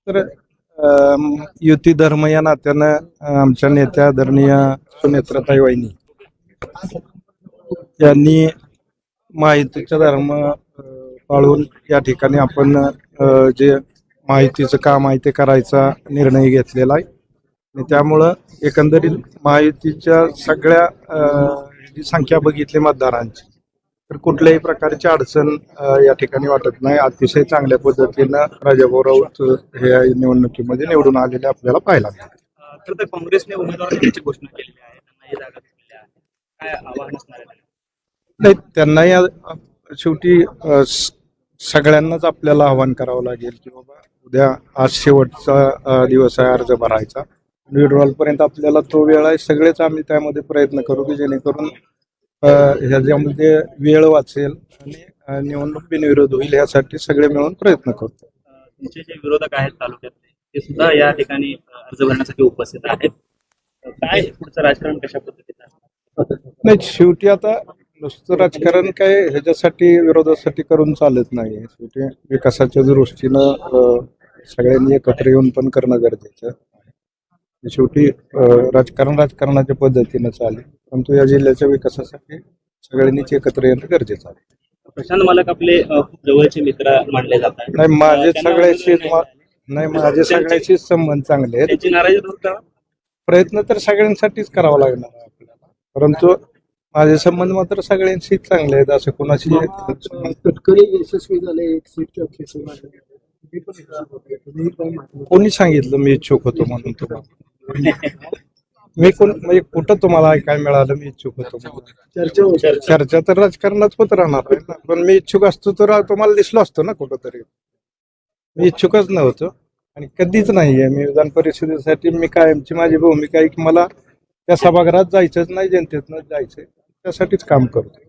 तर युती धर्म या नात्यानं आमच्या नेत्या आदरणीय सुनेत्राताई वहिनी यांनी माहितीचा धर्म पाळून या ठिकाणी आपण जे माहितीचं काम आहे ते करायचा निर्णय घेतलेला आहे आणि त्यामुळं एकंदरीत महायुतीच्या सगळ्या जी संख्या बघितली मतदारांची तर कुठल्याही प्रकारची अडचण या ठिकाणी वाटत नाही. अतिशय चांगल्या पद्धतीनं राजाभाऊ राऊत हे निवडणुकीमध्ये निवडून आलेले आपल्याला पाहायला मिळाले. खरं तर काँग्रेसने उमेदवार देण्याची घोषणा केलेली आहे, त्यांना ही जागा दिलेली आहे. काय आव्हान असणार आहे? नाही, त्यांना या शेवटी सगळ्यांनाच आपल्याला आवाहन करावं लागेल की बाबा उद्या आज शेवटचा दिवस आहे अर्ज भरायचा. विड्रॉल पर्यंत आपल्याला तो वेळ आहे. सगळेच आम्ही त्यामध्ये प्रयत्न करू की जेणेकरून ह्याच्यामध्ये वेळ वाचेल आणि निवडणूक बिनविरोध होईल यासाठी सगळे मिळून प्रयत्न करतो. तुमचे जे विरोधक आहेत तालुक्यातले ते सुद्धा या ठिकाणी अर्ज भरण्यासाठी उपस्थित आहेत. काय पुढचं राजकारण कशा पद्धतीचं? नाही, शेवटी आता नुसतं राजकारण काय ह्याच्यासाठी विरोधासाठी करून चालत नाही. शेवटी विकासाच्या दृष्टीनं सगळ्यांनी एकत्र येऊन पण करणं गरजेचं आहे. शेवटी राजकारणाच्या पद्धतीनं चालेल, परंतु या जिल्ह्याच्या विकासासाठी सगळ्यांनीच एकत्र येणं गरजेचं आहे. प्रशांत मालक आपले खूप जवळचे मित्र मानले जातात. नाही, माझे सगळ्याशीच संबंध चांगले आहेत. त्यांची नाराजी दूर करा. प्रयत्न तर सगळ्यांसाठीच करावा लागणार आहे आपल्याला, परंतु माझे संबंध मात्र सगळ्यांशीच चांगले आहेत. असं कोणाशी तत्काळी यशस्वी झाले एक सीटच्या खेचून कोणी सांगितलं मी इच्छुक होतो म्हणून तुम्हाला? म्हणजे कुठं तुम्हाला काय मिळालं मी इच्छुक होतो म्हणून? चर्चा तर राजकारणात होत राहणार आहे ना, पण मी इच्छुक असतो तर तुम्हाला दिसलो असतो ना कुठंतरी. मी इच्छुकच नव्हतो आणि कधीच नाहीये. मी विधान परिषदेसाठी मी कायमची माझी भूमिका आहे की मला त्या सभागृहात जायचंच नाही, जनतेतनंच जायचंय, त्यासाठीच काम करतो.